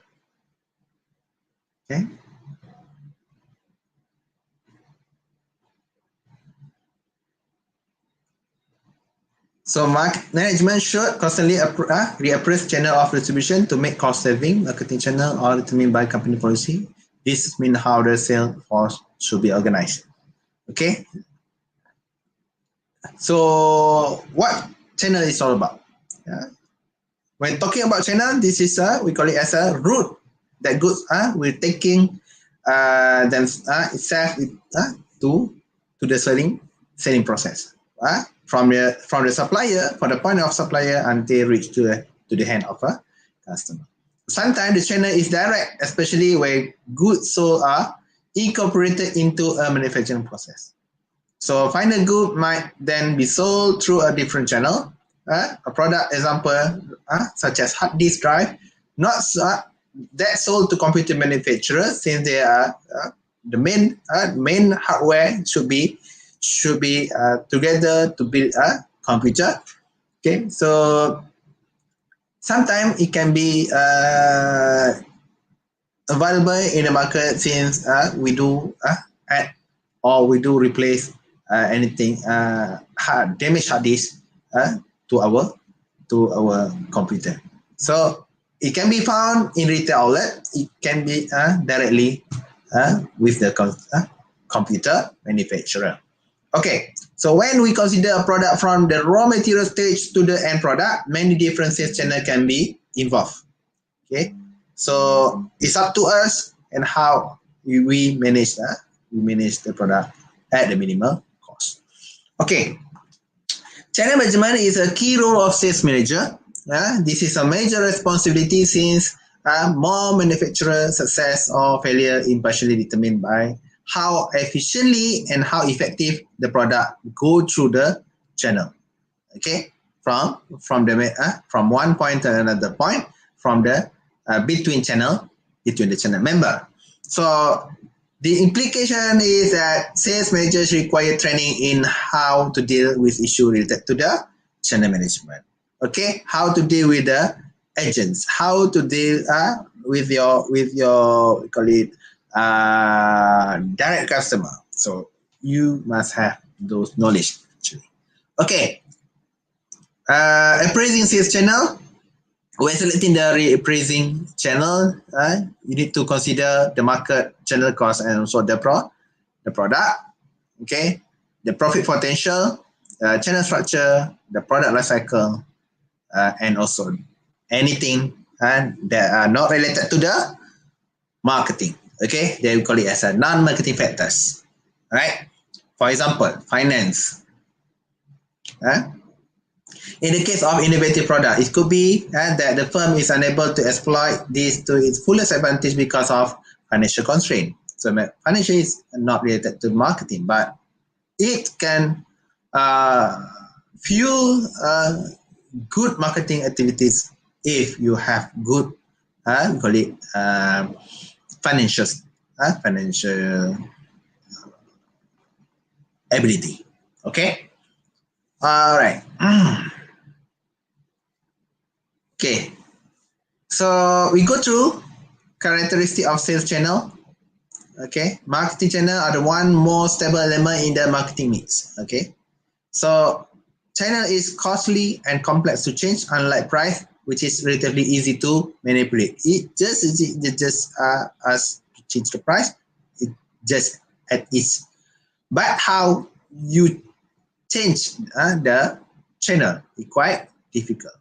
Okay. So management should constantly reappraise channel of distribution to make cost saving. Marketing channel are determined by company policy. This means how the sales force should be organized. Okay. So what channel is all about? When talking about channel, this is we call it as a route that goods we're taking them itself to the selling process. From the supplier, from the point of supplier until reach to the hand of a customer. Sometimes the channel is direct, especially where goods sold are incorporated into a manufacturing process. So final good might then be sold through a different channel. A product example such as hard disk drive, not that sold to computer manufacturers since they are the main hardware should be together to build a computer. Okay, so sometimes it can be available in the market since we do add or we do replace anything damaged hard disk to our computer. So it can be found in retail outlet. It can be directly with the computer manufacturer. Okay, so when we consider a product from the raw material stage to the end product, many different sales channels can be involved. Okay, so it's up to us and how we manage the product at the minimal cost. Okay, channel management is a key role of sales manager. This is a major responsibility since more manufacturer success or failure is partially determined by how efficiently and how effective the product go through the channel. Okay, from one point to another point, from the between the channel member. So the implication is that sales managers require training in how to deal with issues related to the channel management. Okay, how to deal with the agents, how to deal with your call it direct customer. So you must have those knowledge actually. Okay, appraising sales channel. When selecting the appraising channel, you need to consider the market, channel cost, and also the product. Okay, the profit potential, channel structure, the product life cycle, and also anything that are not related to the marketing. Okay, they call it as a non-marketing factors. Right? For example, finance. In the case of innovative product, it could be that the firm is unable to exploit this to its fullest advantage because of financial constraint. So financial is not related to marketing, but it can fuel good marketing activities if you have good, we call it financial ability. Okay. All right. Okay, so we go through characteristic of sales channel. Okay, marketing channel are the one more stable element in the marketing mix. Okay, so channel is costly and complex to change, unlike price, which is relatively easy to manipulate. It just us to change the price. It just at ease. But how you change the channel is quite difficult.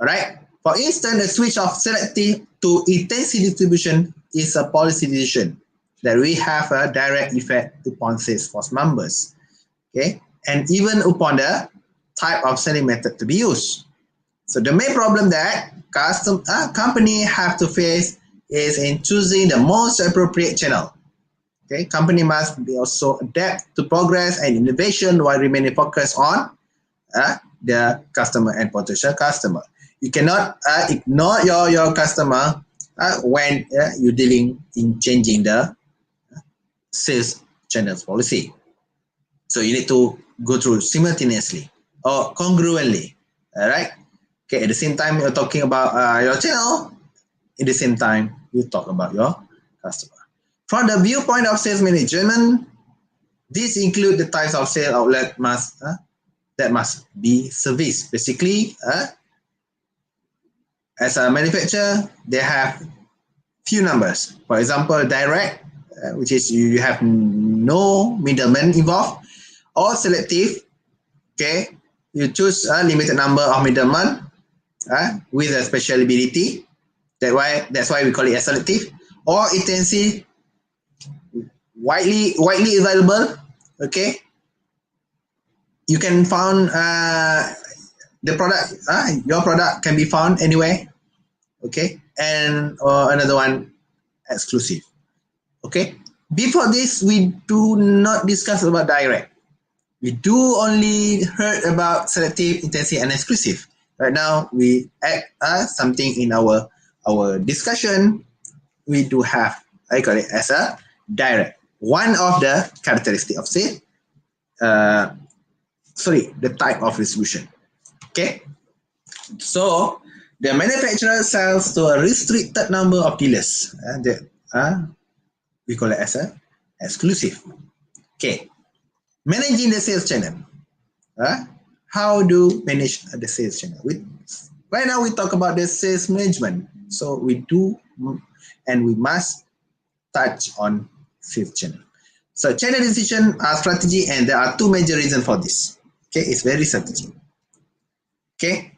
All right. For instance, the switch of selective to intensive distribution is a policy decision that we have a direct effect upon sales force members, okay, and even upon the type of selling method to be used. So the main problem that company have to face is in choosing the most appropriate channel. Okay, company must be also adapt to progress and innovation while remaining focused on the customer and potential customer. You cannot ignore your customer when you're dealing in changing the sales channels policy. So you need to go through simultaneously or congruently. All right. Okay. At the same time, you're talking about your channel. At the same time, you talk about your customer. From the viewpoint of sales management, this includes the types of sales outlet that must be serviced. Basically, as a manufacturer, they have few numbers. For example, direct, which is you have no middleman involved, or selective. Okay, you choose a limited number of middlemen with a special ability. That's why we call it a selective. Or intensive, widely available. Okay, you can find the product, your product can be found anywhere. Okay, and another one, exclusive. Okay, before this, we do not discuss about direct. We do only heard about selective, intensive, and exclusive. Right now, we add something in our discussion. We do have, I call it as a direct. One of the characteristics of sale. The type of distribution. Okay, so the manufacturer sells to a restricted number of dealers that we call it as a exclusive. Okay, managing the sales channel. How do manage the sales channel? Right now we talk about the sales management. So we do and we must touch on sales channel. So channel decision are strategy, and there are two major reasons for this. Okay, it's very strategic. Okay,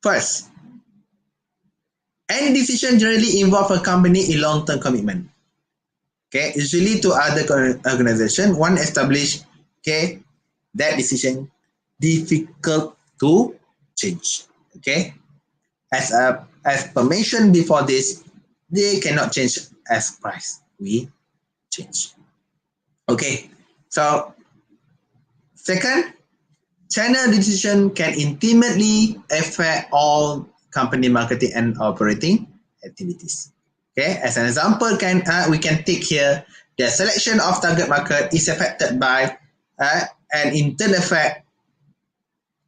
first, any decision generally involve a company in long-term commitment. Okay, usually to other organization, one established, okay, that decision difficult to change. Okay, as per mentioned before this, they cannot change as price we change. Okay, so second, channel decision can intimately affect all company marketing and operating activities. Okay, as an example, we can take here the selection of target market is affected by an internal effect,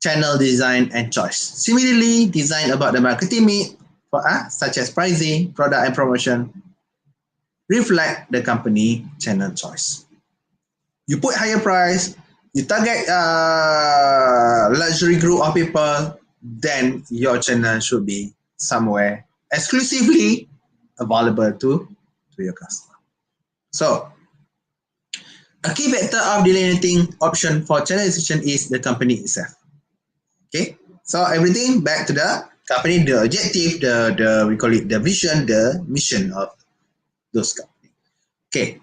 channel design and choice. Similarly, design about the marketing mix for such as pricing, product and promotion reflect the company channel choice. You put higher price, you target luxury group of people, then your channel should be somewhere exclusively available to your customer. So, a key factor of delineating option for channel decision is the company itself. Okay, so everything back to the company, the objective, the we call it the vision, the mission of those companies. Okay,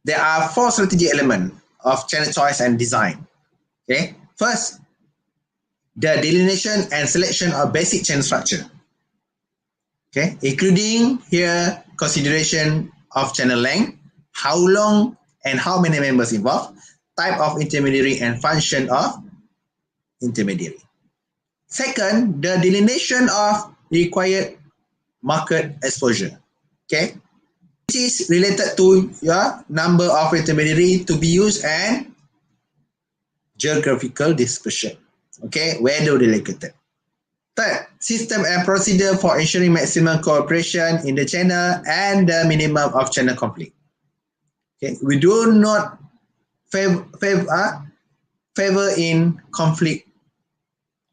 there are four strategic elements of channel choice and design. Okay, first, the delineation and selection of basic channel structure. Okay, including here consideration of channel length, how long and how many members involved, type of intermediary and function of intermediary. Second, the delineation of required market exposure. Okay, this is related to your number of intermediary to be used and geographical dispersion. Okay, where they are located. Third, system and procedure for ensuring maximum cooperation in the channel and the minimum of channel conflict. Okay, we do not favor in conflict.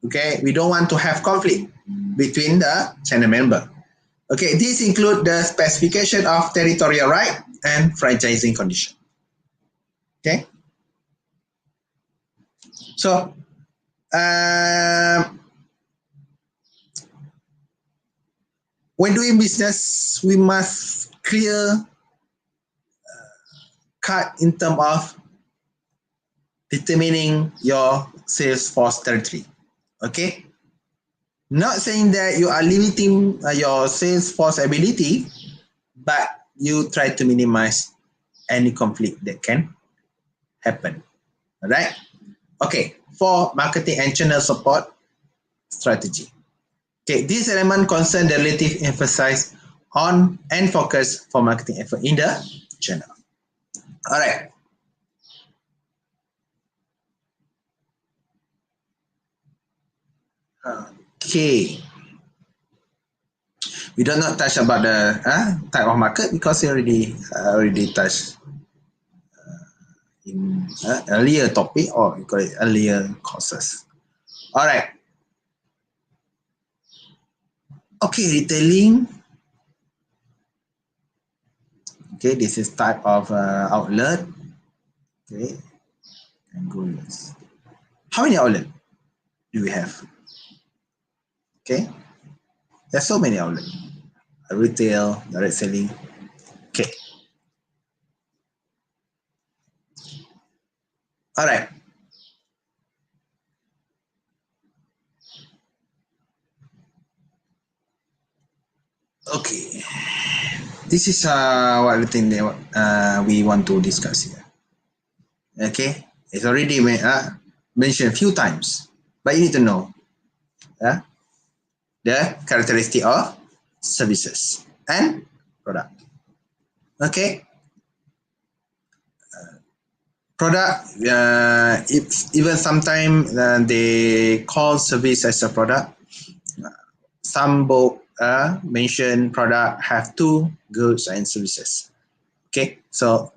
Okay, we don't want to have conflict between the channel member. Okay, these include the specification of territorial right and franchising condition. Okay, so when doing business, we must clear cut in terms of determining your sales force territory. Okay, not saying that you are limiting your sales force ability, but you try to minimize any conflict that can happen. All right. Okay, for marketing and channel support strategy. Okay, this element concern the relative emphasis on and focus for marketing effort in the channel. All right. Okay. We do not touch about the type of market because we already touched in earlier topic, or we call it earlier courses. All right. Okay, retailing. Okay, this is type of outlet. Okay, and goals. How many outlets do we have? Okay, there's so many outlets. Retail, direct selling. Okay. All right. Okay. This is what the thing that we want to discuss here. Okay, it's already mentioned a few times, but you need to know the characteristic of services and product. Okay, product, it's even sometimes they call service as a product. Some book mention product have two goods and services. Okay, so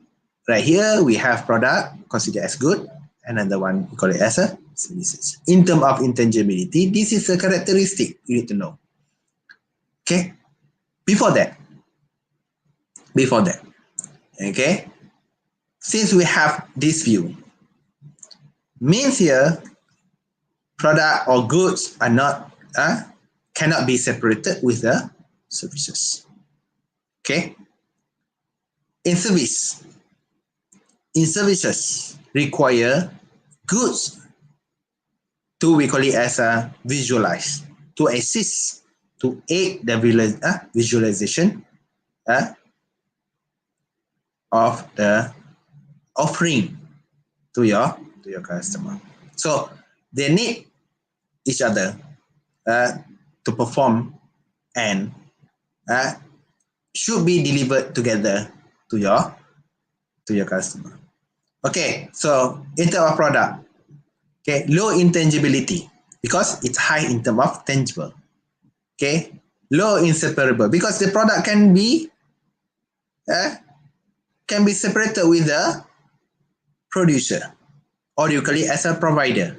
Right here, we have product considered as good. Another one, we call it as a services. In terms of intangibility, this is a characteristic you need to know. Okay. Before that, okay, since we have this view, means here product or goods are not cannot be separated with the services. Okay. In services require goods to, we call it as a visualize, to assist, to aid the visualization of the offering to your customer. So they need each other to perform and should be delivered together to your customer. Okay, so in terms of product, okay, low intangibility because it's high in terms of tangible. Okay, low inseparable because the product can be separated with the producer, or you call it as a provider.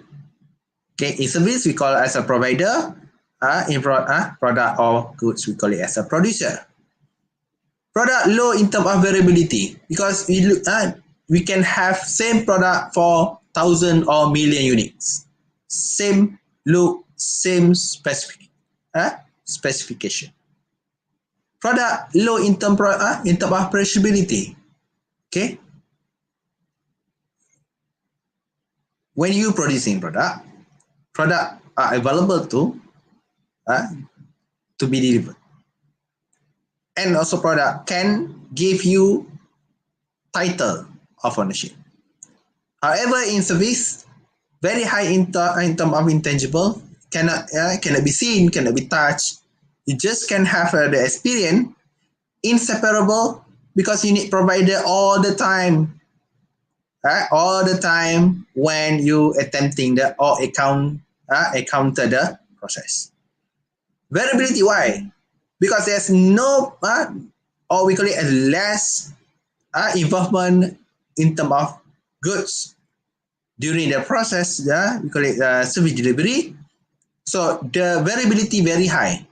Okay, in service we call it as a provider. In product or goods we call it as a producer. Product low in terms of variability because we can have same product for 1,000 or million units, same look, same specification. Product low in terms of perishability. Okay, when you producing product are available to be delivered, and also product can give you title of ownership. However, in service, very high in terms of intangible, cannot be seen, cannot be touched. You just can have the experience, inseparable, because you need provider all the time. All the time when you attempting the or encounter the process. Variability, why? Because there's no or we call it a less involvement in terms of goods during the process. We call it service delivery. So the variability very high.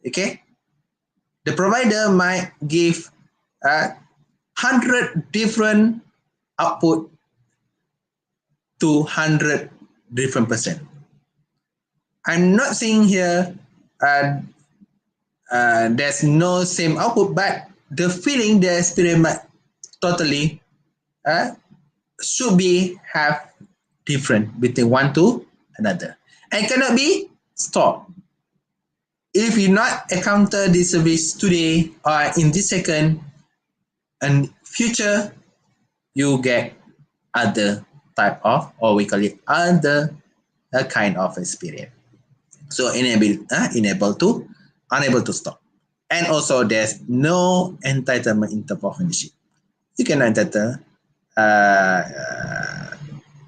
Okay, the provider might give 100 different output to 100 different percent. I'm not saying here there's no same output, but the feeling, the experience might totally should be have different between one to another and cannot be stored. If you not encounter this service today or in this second and future, you get other type of, or we call it other kind of experience. So unable to stop. And also there's no entitlement in terms of ownership. You cannot entitle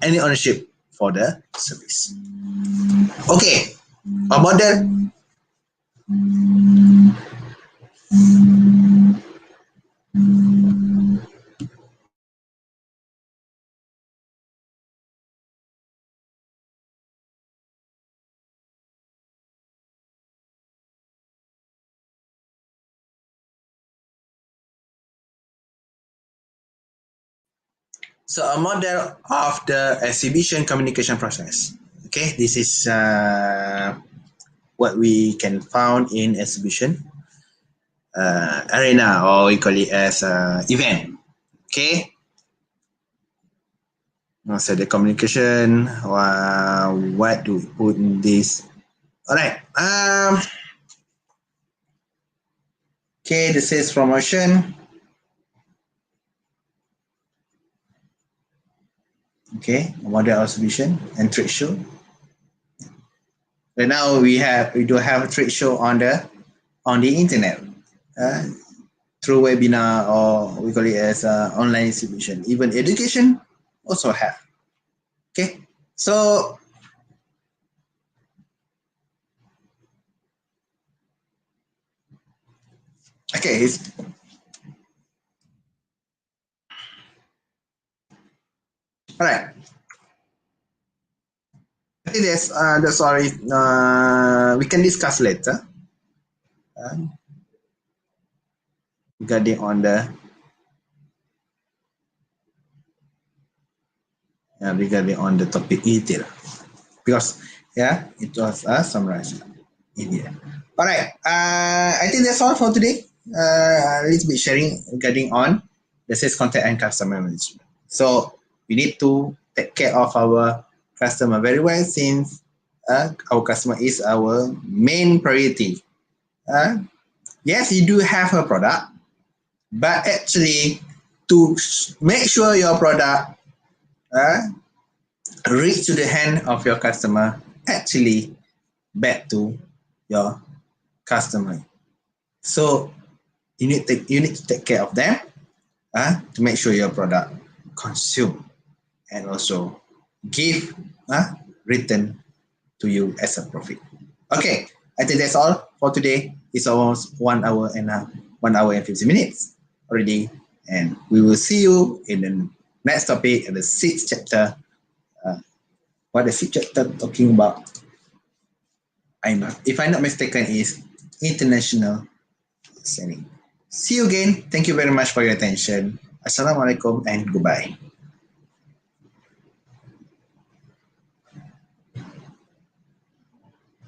any ownership for the service. Okay, a model. So a model of the exhibition communication process. Okay, this is what we can found in exhibition arena, or we call it as event. Okay. So the communication, what do we put in this? All right. Okay, the sales promotion. Okay, model exhibition and trade show. Right now we do have a trade show on the internet through webinar, or we call it as online exhibition. Even education also have. Okay, so okay, think that's all. We can discuss later regarding on the topic detail, because it was summarized in here. All right, I think that's all for today. A little bit sharing regarding on the sales contact and customer management. So we need to take care of our customer very well, since our customer is our main priority. Yes, you do have a product, but actually to make sure your product reach to the hand of your customer, actually back to your customer. So you need to take care of them to make sure your product consume and also give return to you as a profit. Okay, I think that's all for today. It's almost 1 hour and 50 minutes already, and we will see you in the next topic in the 6th chapter. What the 6th chapter talking about? If I'm not mistaken, is international selling. See you again. Thank you very much for your attention. Assalamualaikum and goodbye.